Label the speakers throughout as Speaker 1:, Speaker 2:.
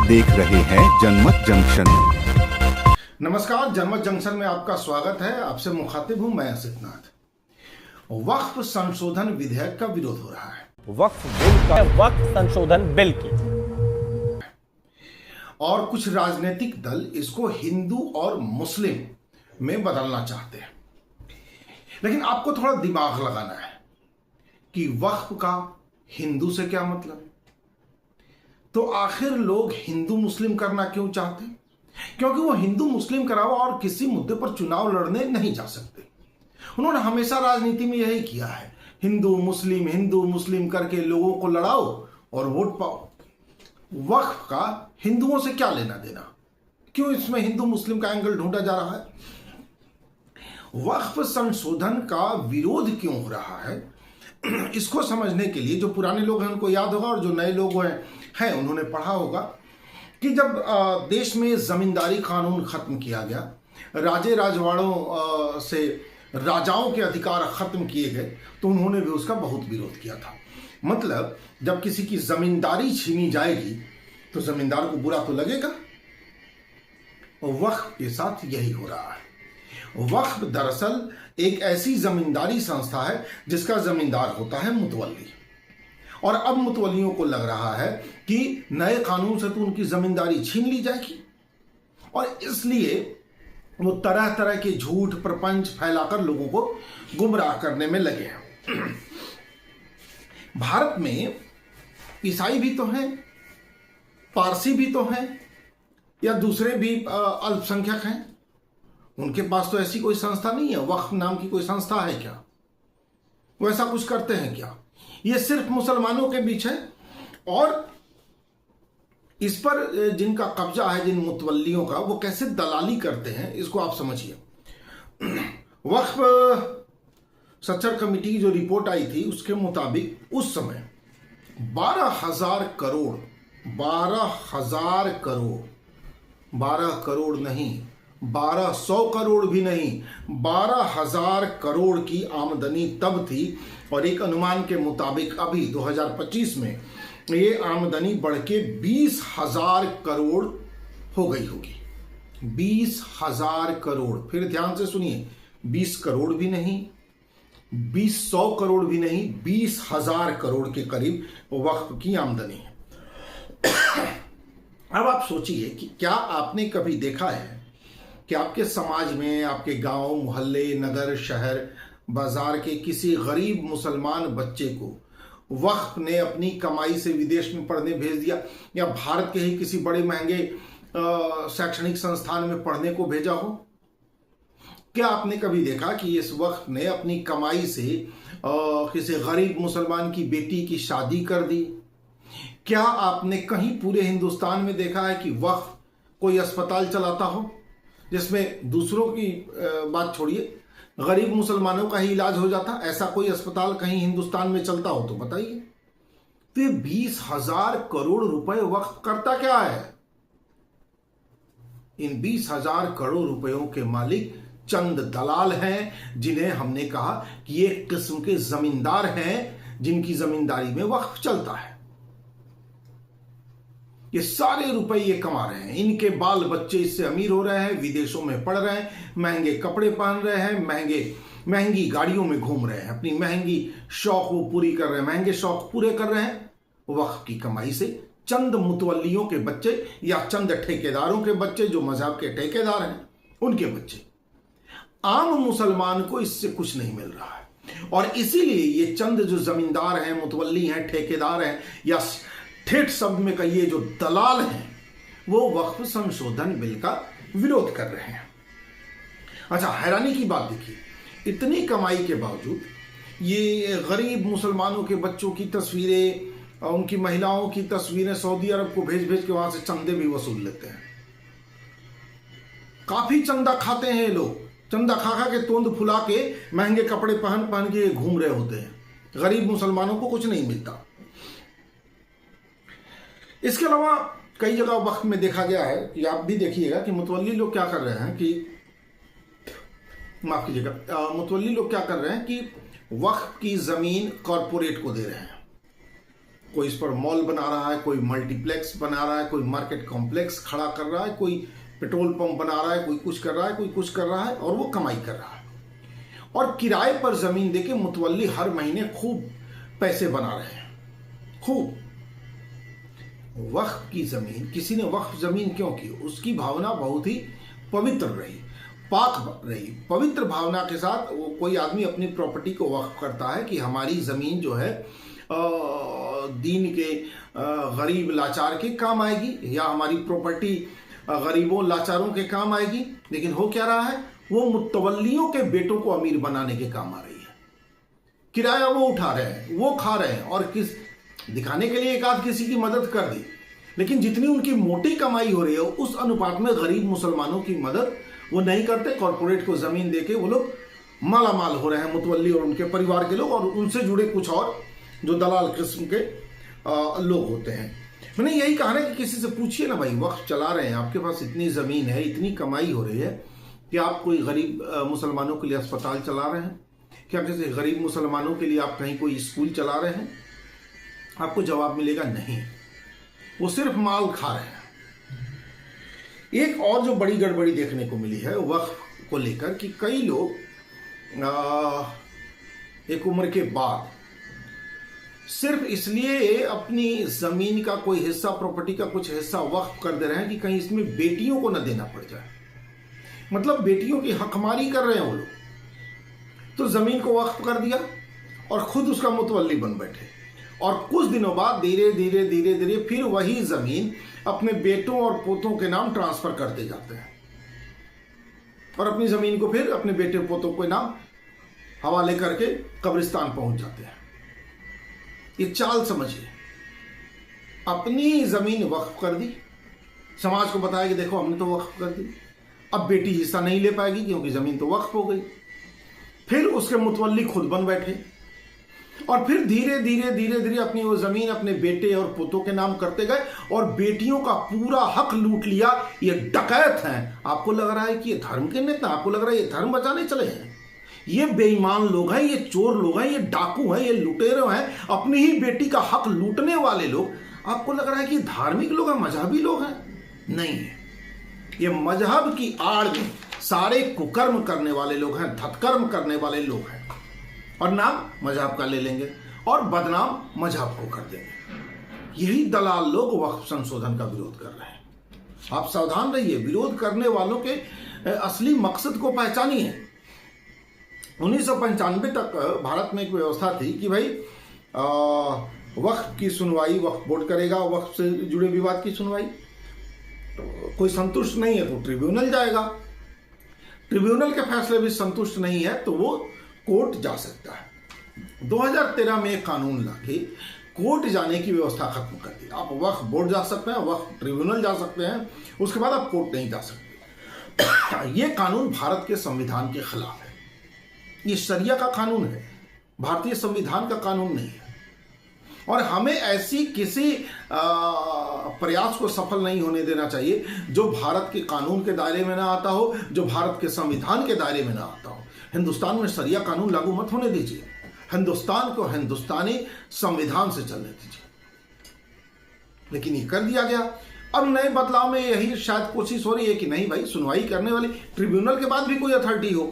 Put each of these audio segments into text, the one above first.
Speaker 1: आप देख रहे हैं जनमत जंक्शन।
Speaker 2: नमस्कार, जनमत जंक्शन में आपका स्वागत है। आपसे मुखातिब हूं मैं असितनाथ। वक्फ संशोधन विधेयक का विरोध हो रहा है।
Speaker 3: वक्फ संशोधन बिल की
Speaker 2: और कुछ राजनीतिक दल इसको हिंदू और मुस्लिम में बदलना चाहते हैं। लेकिन आपको थोड़ा दिमाग लगाना है कि वक्फ का हिंदू से क्या मतलब है। तो आखिर लोग हिंदू मुस्लिम करना क्यों चाहते हैं? क्योंकि वो हिंदू मुस्लिम के अलावा और किसी मुद्दे पर चुनाव लड़ने नहीं जा सकते। उन्होंने हमेशा राजनीति में यही किया है, हिंदू मुस्लिम करके लोगों को लड़ाओ और वोट पाओ। वक्फ का हिंदुओं से क्या लेना देना? क्यों इसमें हिंदू मुस्लिम का एंगल ढूंढा जा रहा है? वक्फ संशोधन का विरोध क्यों हो रहा है, इसको समझने के लिए जो पुराने लोग हैं उनको याद होगा और जो नए लोग हैं उन्होंने पढ़ा होगा कि जब देश में जमींदारी कानून खत्म किया गया, राजे राजवाड़ों से राजाओं के अधिकार खत्म किए गए, तो उन्होंने भी उसका बहुत विरोध किया था। मतलब जब किसी की जमींदारी छीनी जाएगी तो जमींदार को बुरा तो लगेगा। वक्फ के साथ यही हो रहा है। वक्फ दरअसल एक ऐसी जमींदारी संस्था है जिसका जमींदार होता है मुतवल्ली, और अब मुतवल्लियों को लग रहा है कि नए कानून से तो उनकी जमींदारी छीन ली जाएगी, और इसलिए वो तरह तरह के झूठ प्रपंच फैलाकर लोगों को गुमराह करने में लगे हैं। भारत में ईसाई भी तो हैं, पारसी भी तो हैं, या दूसरे भी अल्पसंख्यक हैं। उनके पास तो ऐसी कोई संस्था नहीं है। वक्फ नाम की कोई संस्था है क्या? वो ऐसा कुछ करते हैं क्या? ये सिर्फ मुसलमानों के बीच है, और इस पर जिनका कब्जा है, जिन मुतवल्लियों का, वो कैसे दलाली करते हैं इसको आप समझिए। वक्फ सच्चर कमेटी की जो रिपोर्ट आई थी उसके मुताबिक उस समय 12,000 करोड़ 12 करोड़ नहीं, 1200 करोड़ भी नहीं, 12,000 करोड़ की आमदनी तब थी। और एक अनुमान के मुताबिक अभी 2025 में ये आमदनी बढ़ के 20,000 करोड़ हो गई होगी। 20,000 करोड़, फिर ध्यान से सुनिए, 20 करोड़ भी नहीं, 200 करोड़ भी नहीं, 20,000 करोड़ के करीब वक्फ की आमदनी है। अब आप सोचिए कि क्या आपने कभी देखा है कि आपके समाज में, आपके गांव, मोहल्ले, नगर, शहर, बाजार के किसी गरीब मुसलमान बच्चे को वक्फ ने अपनी कमाई से विदेश में पढ़ने भेज दिया, या भारत के ही किसी बड़े महंगे शैक्षणिक संस्थान में पढ़ने को भेजा हो? क्या आपने कभी देखा कि इस वक्फ ने अपनी कमाई से किसी गरीब मुसलमान की बेटी की शादी कर दी? क्या आपने कहीं पूरे हिंदुस्तान में देखा है कि वक्फ कोई अस्पताल चलाता हो जिसमें दूसरों की बात छोड़िए, गरीब मुसलमानों का ही इलाज हो जाता? ऐसा कोई अस्पताल कहीं हिंदुस्तान में चलता हो तो बताइए। तो ये 20,000 करोड़ रुपए वक्फ करता क्या है? इन 20,000 करोड़ रुपयों के मालिक चंद दलाल हैं, जिन्हें हमने कहा कि ये एक किस्म के जमींदार हैं, जिनकी जमींदारी में वक्फ चलता है। ये सारे रुपए ये कमा रहे हैं, इनके बाल बच्चे इससे अमीर हो रहे हैं, विदेशों में पढ़ रहे हैं, महंगे कपड़े पहन रहे हैं, महंगी गाड़ियों में घूम रहे हैं, अपनी महंगी शौक वो पूरी कर रहे हैं, महंगे शौक पूरे कर रहे हैं वक्फ की कमाई से। चंद मुतवल्लियों के बच्चे या चंद ठेकेदारों के बच्चे, जो मजहब के ठेकेदार हैं, उनके बच्चे। आम मुसलमान को इससे कुछ नहीं मिल रहा है, और इसीलिए ये चंद जो जमींदार हैं, मुतवल्ली हैं, ठेकेदार हैं, या ठेठ शब्द में कहिए जो दलाल हैं, वो वक्फ संशोधन बिल का विरोध कर रहे हैं। अच्छा, हैरानी की बात देखिए, इतनी कमाई के बावजूद ये गरीब मुसलमानों के बच्चों की तस्वीरें, उनकी महिलाओं की तस्वीरें सऊदी अरब को भेज भेज के वहां से चंदे भी वसूल लेते हैं। काफी चंदा खाते हैं लोग, चंदा खा खा के तोंद फुला के महंगे कपड़े पहन पहन के घूम रहे होते हैं। गरीब मुसलमानों को कुछ नहीं मिलता। इसके अलावा कई जगह वक्त में देखा गया है कि आप भी देखिएगा कि मुतवल्ली लोग क्या कर रहे हैं कि, माफ कीजिएगा, मुतवल्ली लोग क्या कर रहे हैं कि वक्फ की जमीन कॉरपोरेट को दे रहे हैं। कोई इस पर मॉल बना रहा है, कोई मल्टीप्लेक्स बना रहा है, कोई मार्केट कॉम्प्लेक्स खड़ा कर रहा है, कोई पेट्रोल पंप बना रहा है, कोई कुछ कर रहा है, कोई कुछ कर रहा है, और वो कमाई कर रहा है। और किराए पर जमीन देके मुतवल्ली हर महीने खूब पैसे बना रहे हैं, खूब। वक्फ की जमीन, किसी ने वक्फ जमीन क्यों की? उसकी भावना बहुत ही पवित्र रही, पाक रही। पवित्र भावना के साथ वो कोई आदमी अपनी प्रॉपर्टी को वक्फ करता है कि हमारी जमीन जो है दीन के गरीब लाचार के काम आएगी, या हमारी प्रॉपर्टी गरीबों लाचारों के काम आएगी। लेकिन हो क्या रहा है? वो मुतवल्लियों के बेटों को अमीर बनाने के काम आ रही है। किराया वो उठा रहे हैं, वो खा रहे हैं, और किस दिखाने के लिए एक आध किसी की मदद कर दी, लेकिन जितनी उनकी मोटी कमाई हो रही है उस अनुपात में गरीब मुसलमानों की मदद वो नहीं करते। कॉरपोरेट को जमीन देके वो लोग माला माल हो रहे हैं, मुतवल्ली और उनके परिवार के लोग, और उनसे जुड़े कुछ और जो दलाल किस्म के लोग होते हैं। मैंने यही कहा ना कि किसी से पूछिए ना, भाई वक्फ चला रहे हैं, आपके पास इतनी जमीन है, इतनी कमाई हो रही है, कि आप कोई गरीब मुसलमानों के लिए अस्पताल चला रहे हैं? क्या किसी गरीब मुसलमानों के लिए आप कहीं कोई स्कूल चला रहे हैं? आपको जवाब मिलेगा नहीं, वो सिर्फ माल खा रहे हैं। एक और जो बड़ी गड़बड़ी देखने को मिली है वक्फ को लेकर, कि कई लोग एक उम्र के बाद सिर्फ इसलिए अपनी जमीन का कोई हिस्सा, प्रॉपर्टी का कुछ हिस्सा वक्फ कर दे रहे हैं कि कहीं इसमें बेटियों को न देना पड़ जाए। मतलब बेटियों की हकमारी कर रहे हैं वो लोग। तो जमीन को वक्फ कर दिया और खुद उसका मुतवल्ली बन बैठे, और कुछ दिनों बाद धीरे धीरे धीरे धीरे फिर वही जमीन अपने बेटों और पोतों के नाम ट्रांसफर करते जाते हैं, और अपनी जमीन को फिर अपने बेटे पोतों के नाम हवाले करके कब्रिस्तान पहुंच जाते हैं। ये चाल समझिए, अपनी जमीन वक्फ कर दी, समाज को बताया कि देखो हमने तो वक्फ कर दी, अब बेटी हिस्सा नहीं ले पाएगी क्योंकि जमीन तो वक्फ हो गई। फिर उसके मुतवल्ली खुद बन बैठे, और फिर धीरे धीरे धीरे धीरे अपनी वो जमीन अपने बेटे और पोतों के नाम करते गए, और बेटियों का पूरा हक लूट लिया। ये डकैत हैं। आपको लग रहा है कि ये धर्म के नेता, आपको लग रहा है ये धर्म बचाने चले हैं? ये बेईमान लोग हैं, ये चोर लोग हैं, ये डाकू हैं, ये लुटेरे हैं, अपनी ही बेटी का हक लूटने वाले लोग। आपको लग रहा है कि धार्मिक लोग हैं, मजहबी लोग हैं? नहीं है, ये मजहब की आड़ में सारे कुकर्म करने वाले लोग हैं, धतकर्म करने वाले लोग हैं, और नाम मजहब का ले लेंगे और बदनाम मजहब को कर देंगे। यही दलाल लोग वक्फ संशोधन का विरोध कर रहे हैं। आप सावधान रहिए, विरोध करने वालों के असली मकसद को पहचानिए। 1995 तक भारत में एक व्यवस्था थी कि भाई वक्फ की सुनवाई वक्फ बोर्ड करेगा, वक्फ से जुड़े विवाद की सुनवाई। तो कोई संतुष्ट नहीं है तो ट्रिब्यूनल जाएगा, ट्रिब्यूनल के फैसले भी संतुष्ट नहीं है तो वो कोर्ट जा सकता है। 2013 में एक कानून लाके कोर्ट जाने की व्यवस्था खत्म कर दी। आप वक्फ बोर्ड जा सकते हैं, वक्फ ट्रिब्यूनल जा सकते हैं, उसके बाद आप कोर्ट नहीं जा सकते। ये कानून भारत के संविधान के खिलाफ है। ये शरिया का कानून है, भारतीय संविधान का कानून नहीं है। और हमें ऐसी किसी प्रयास को सफल नहीं होने देना चाहिए जो भारत के कानून के दायरे में ना आता हो, जो भारत के संविधान के दायरे में ना आता हो। हिंदुस्तान में शरिया कानून लागू मत होने दीजिए, हिंदुस्तान को हिंदुस्तानी संविधान से चलने दीजिए। लेकिन ये कर दिया गया। अब नए बदलाव में यही शायद कोशिश हो रही है कि नहीं भाई, सुनवाई करने वाले ट्रिब्यूनल के बाद भी कोई अथॉरिटी हो।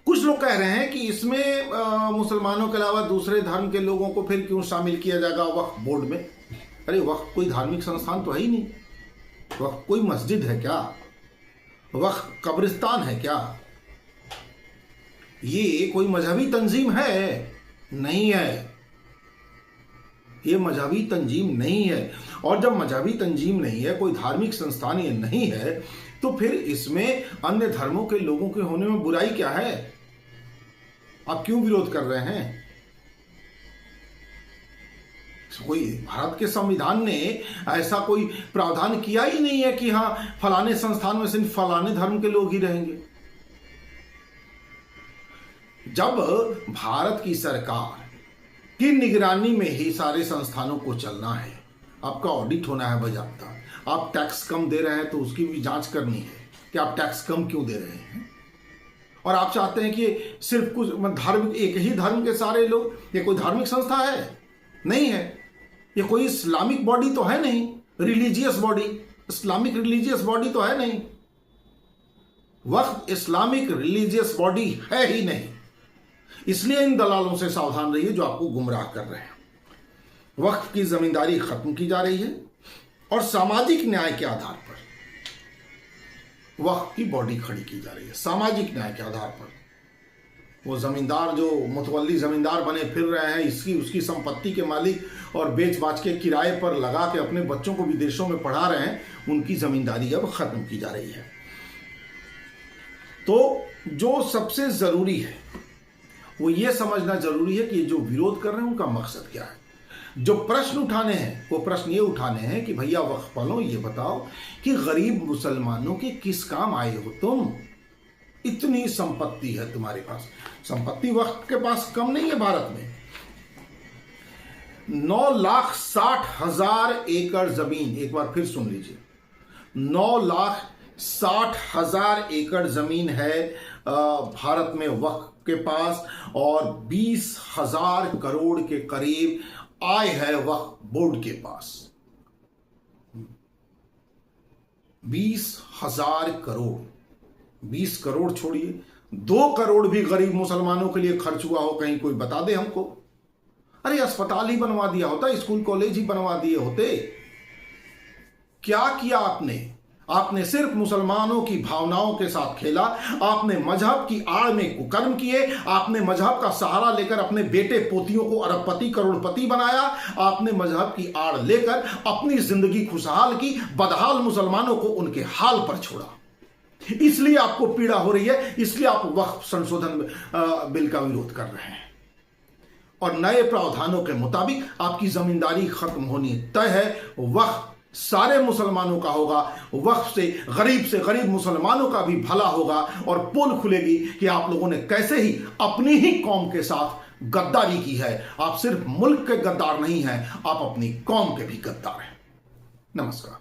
Speaker 2: कुछ लोग कह रहे हैं कि इसमें मुसलमानों के अलावा दूसरे धर्म के लोगों को फिर क्यों शामिल किया जाएगा वक्फ बोर्ड में? अरे वक्फ कोई धार्मिक संस्थान तो है ही नहीं, वक्फ कोई मस्जिद है क्या? वक्फ कब्रिस्तान है क्या? ये कोई मजहबी तंजीम है? नहीं है, ये मजहबी तंजीम नहीं है। और जब मजहबी तंजीम नहीं है, कोई धार्मिक संस्थान ये नहीं है, तो फिर इसमें अन्य धर्मों के लोगों के होने में बुराई क्या है? आप क्यों विरोध कर रहे हैं? कोई भारत के संविधान ने ऐसा कोई प्रावधान किया ही नहीं है कि हाँ फलाने संस्थान में सिर्फ फलाने धर्म के लोग ही रहेंगे। जब भारत की सरकार की निगरानी में ही सारे संस्थानों को चलना है, आपका ऑडिट होना है बजाबता, आप टैक्स कम दे रहे हैं तो उसकी भी जांच करनी है कि आप टैक्स कम क्यों दे रहे हैं। और आप चाहते हैं कि सिर्फ कुछ धार्मिक, एक ही धर्म के सारे लोग, ये कोई धार्मिक संस्था है? नहीं है। ये कोई इस्लामिक बॉडी तो है नहीं, religious body, Islamic religious body तो है नहीं। वक्फ इस्लामिक रिलीजियस बॉडी है ही नहीं। इसलिए इन दलालों से सावधान रहिए जो आपको गुमराह कर रहे हैं। वक्फ की जमींदारी खत्म की जा रही है और सामाजिक न्याय के आधार पर वक्फ की बॉडी खड़ी की जा रही है। सामाजिक न्याय के आधार पर वो जमींदार जो मुतवल्ली जमींदार बने फिर रहे हैं, इसकी उसकी संपत्ति के मालिक और बेच बाच के किराए पर लगा के अपने बच्चों को विदेशों में पढ़ा रहे हैं, उनकी जमींदारी अब खत्म की जा रही है। तो जो सबसे जरूरी है वो ये समझना जरूरी है कि ये जो विरोध कर रहे हैं उनका मकसद क्या है। जो प्रश्न उठाने हैं वो प्रश्न ये उठाने हैं कि भैया वक्फ वालों ये बताओ कि गरीब मुसलमानों के किस काम आए हो तुम? इतनी संपत्ति है तुम्हारे पास। संपत्ति वक्फ के पास कम नहीं है भारत में। 9,60,000 एकड़ जमीन, एक बार फिर सुन लीजिए, 9,60,000 एकड़ जमीन है भारत में वक्फ के पास और 20,000 करोड़ के करीब आय है वक्फ बोर्ड के पास। 20,000 करोड़, 20 करोड़ छोड़िए, 2 करोड़ भी गरीब मुसलमानों के लिए खर्च हुआ हो, कहीं कोई बता दे हमको। अरे अस्पताल ही बनवा दिया होता, स्कूल कॉलेज ही बनवा दिए होते। क्या किया आपने? आपने सिर्फ मुसलमानों की भावनाओं के साथ खेला। आपने मजहब की आड़ में कुकर्म किए। आपने मजहब का सहारा लेकर अपने बेटे पोतियों को अरबपति करोड़पति बनाया। आपने मजहब की आड़ लेकर अपनी जिंदगी खुशहाल की, बदहाल मुसलमानों को उनके हाल पर छोड़ा। इसलिए आपको पीड़ा हो रही है, इसलिए आप वक्फ संशोधन बिल का विरोध कर रहे हैं। और नए प्रावधानों के मुताबिक आपकी जमींदारी खत्म होनी तय है। वक्फ सारे मुसलमानों का होगा। वक्फ से गरीब मुसलमानों का भी भला होगा और पोल खुलेगी कि आप लोगों ने कैसे ही अपनी ही कौम के साथ गद्दारी की है। आप सिर्फ मुल्क के गद्दार नहीं हैं, आप अपनी कौम के भी गद्दार हैं। नमस्कार।